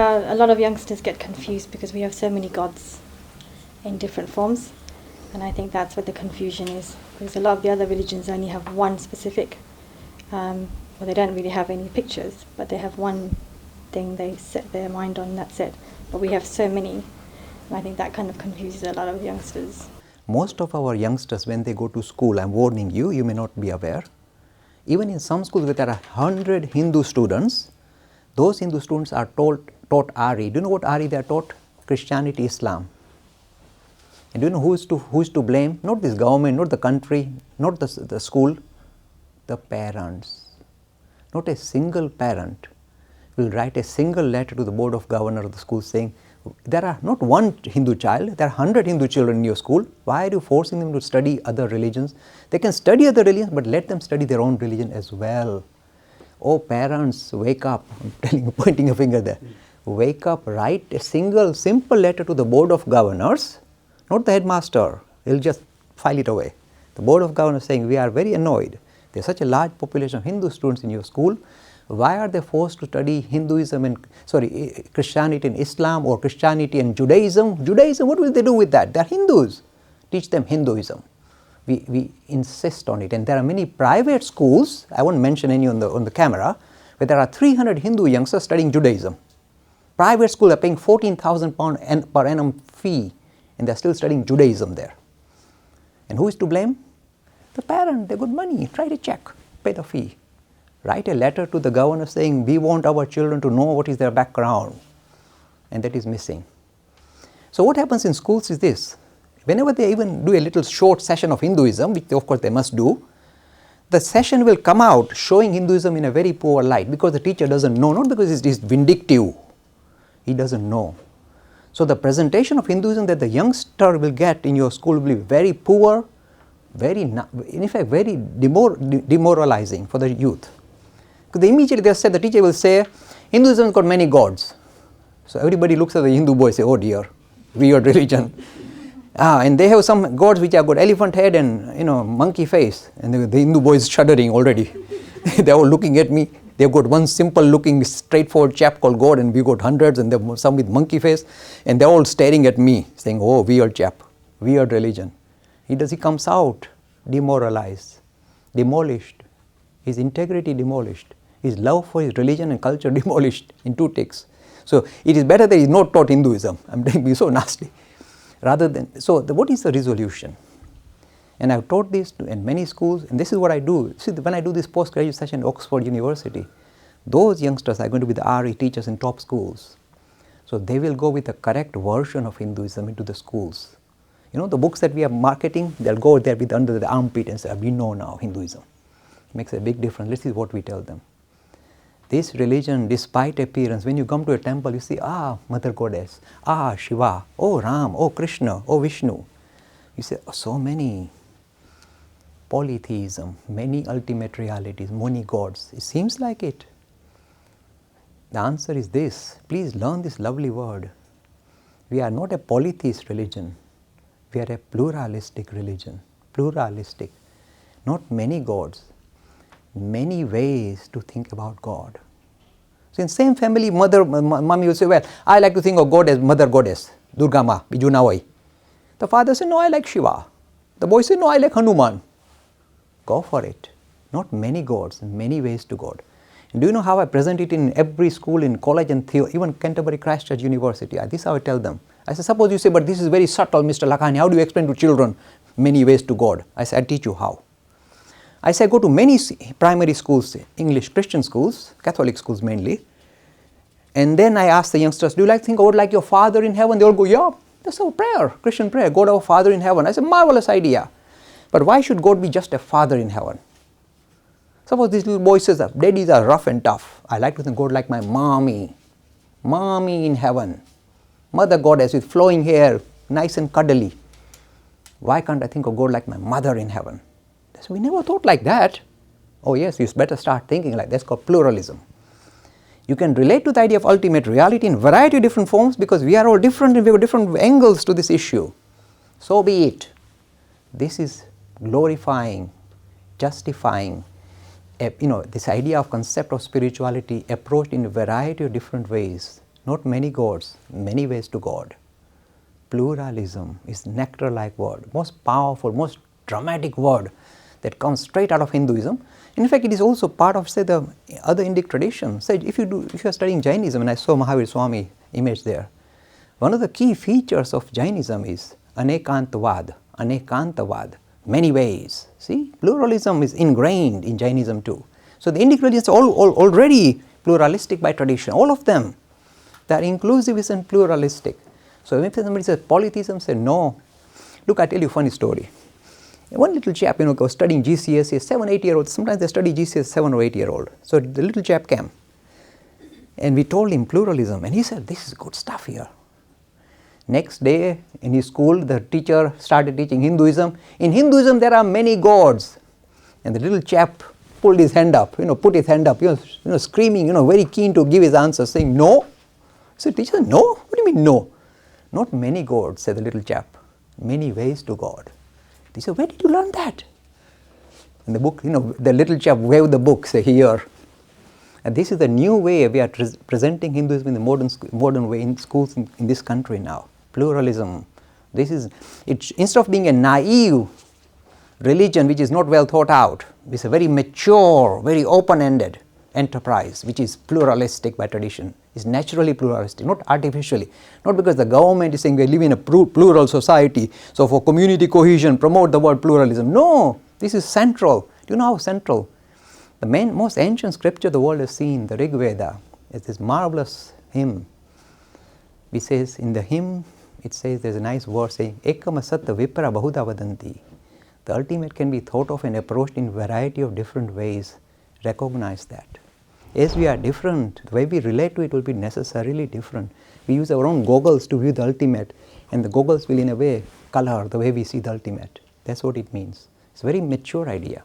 a lot of youngsters get confused because we have so many gods in different forms, and I think that's what the confusion is, because a lot of the other religions only have one specific, or they don't really have any pictures, but they have one thing they set their mind on, and that's it. But we have so many, and I think that kind of confuses a lot of youngsters. Most of our youngsters, when they go to school, I'm warning you, you may not be aware, even in some schools where there are 100 Hindu students, those Hindu students are taught Ari. Do you know what Ari they are taught? Christianity, Islam. And do you know who is to blame? Not this government, not the country, not the school, the parents. Not a single parent will write a single letter to the board of governors of the school saying, there are not one Hindu child, there are 100 Hindu children in your school. Why are you forcing them to study other religions? They can study other religions, but let them study their own religion as well. Oh, parents, wake up. I'm telling you, pointing a finger there. Wake up, write a single simple letter to the board of governors, not the headmaster. He'll just file it away. The board of governors saying, we are very annoyed. There's such a large population of Hindu students in your school. Why are they forced to study Hinduism and, Christianity and Islam, or Christianity and Judaism? Judaism, what will they do with that? They're Hindus. Teach them Hinduism. We insist on it. And there are many private schools, I won't mention any on the camera, where there are 300 Hindu youngsters studying Judaism. Private schools are paying £14,000 per annum fee, and they're still studying Judaism there. And who is to blame? The parent. They got money. Write a check. Pay the fee. Write a letter to the governor saying, we want our children to know what is their background. And that is missing. So what happens in schools is this. Whenever they even do a little short session of Hinduism, which of course they must do, the session will come out showing Hinduism in a very poor light, because the teacher doesn't know, not because it is vindictive. He doesn't know. So the presentation of Hinduism that the youngster will get in your school will be very poor, in fact very demoralizing for the youth. Because immediately the teacher will say, Hinduism has got many gods. So everybody looks at the Hindu boy and says, oh dear, weird religion. And they have some gods which have got elephant head and monkey face. And the Hindu boy is shuddering already. They're all looking at me. They've got one simple looking straightforward chap called God, and we've got hundreds, and there's some with monkey face. And they're all staring at me saying, oh, weird chap, weird religion. He comes out demoralized, demolished, his integrity demolished, his love for his religion and culture demolished in 2 takes. So it is better that he's not taught Hinduism. I'm being so nasty. What is the resolution? And I've taught this in many schools, and this is what I do. See, when I do this postgraduate session at Oxford University, those youngsters are going to be the RE teachers in top schools. So they will go with the correct version of Hinduism into the schools. The books that we are marketing, they'll go there with under the armpit and say, we know now Hinduism. It makes a big difference. This is what we tell them. This religion, despite appearance, when you come to a temple, you see, Mother Goddess, Shiva, oh Ram, oh Krishna, oh Vishnu. You say, so many. Polytheism, many ultimate realities, many gods. It seems like it. The answer is this. Please learn this lovely word. We are not a polytheist religion. We are a pluralistic religion. Pluralistic. Not many gods. Many ways to think about God. So in same family, mommy will say, well, I like to think of God as Mother Goddess, Durga Ma, Bijunawai. The father said, no, I like Shiva. The boy said, no, I like Hanuman. Go for it. Not many gods, many ways to God. And do you know how I present it in every school, in college and even Canterbury Christ Church University? This is how I tell them. I say, suppose you say, but this is very subtle, Mr. Lakhani. How do you explain to children many ways to God? I say, I'll teach you how. I say, go to many primary schools, English Christian schools, Catholic schools mainly. And then I ask the youngsters, do you like to think God like your Father in heaven? They all go, yeah, that's our prayer, Christian prayer, God our Father in heaven. I say, marvelous idea. But why should God be just a father in heaven? Suppose this little boy says, daddies are rough and tough. I like to think God like my mommy. Mommy in heaven. Mother Goddess with flowing hair, nice and cuddly. Why can't I think of God like my mother in heaven? So we never thought like that. Oh yes, you better start thinking like that. That's called pluralism. You can relate to the idea of ultimate reality in a variety of different forms, because we are all different and we have different angles to this issue. So be it. This is glorifying, justifying, this idea of concept of spirituality approached in a variety of different ways Not many gods, many ways to God. Pluralism is nectar-like word, most powerful, most dramatic word that comes straight out of Hinduism. In fact, it is also part of, say, the other Indic tradition. Say, if you are studying Jainism, and I saw Mahavir Swami image there, one of the key features of Jainism is anekantavad, many ways. See, pluralism is ingrained in Jainism too. So the Indic religions are already pluralistic by tradition, all of them. They are inclusivist and pluralistic. So if somebody says polytheism, say no. Look, I tell you a funny story. One little chap, was studying GCSE, 7, 8-year-old. Sometimes they study GCSE 7 or 8-year-old. So the little chap came, and we told him pluralism, and he said, "This is good stuff here." Next day in his school, the teacher started teaching Hinduism. In Hinduism, there are many gods, and the little chap pulled his hand up, put his hand up, screaming, very keen to give his answer, saying no. So the teacher said, "No? What do you mean no?" "Not many gods," said the little chap. "Many ways to God." He said, "Where did you learn that?" In the book, the little chap waved the book, say, "Here." And this is the new way we are presenting Hinduism in the modern way in schools in this country now. Pluralism. This is, instead of being a naive religion which is not well thought out, it's a very mature, very open-ended enterprise which is pluralistic by tradition. Is naturally pluralistic, not artificially. Not because the government is saying we live in a plural society, so for community cohesion, promote the word pluralism. No, this is central. Do you know how central? The most ancient scripture the world has seen, the Rig Veda, is this marvelous hymn. It says, in the hymn, it says, there's a nice verse saying, Ekam asatta vipra bahuda vadanti. The ultimate can be thought of and approached in a variety of different ways. Recognize that. As we are different, the way we relate to it will be necessarily different. We use our own goggles to view the ultimate, and the goggles will in a way color the way we see the ultimate. That's what it means. It's a very mature idea.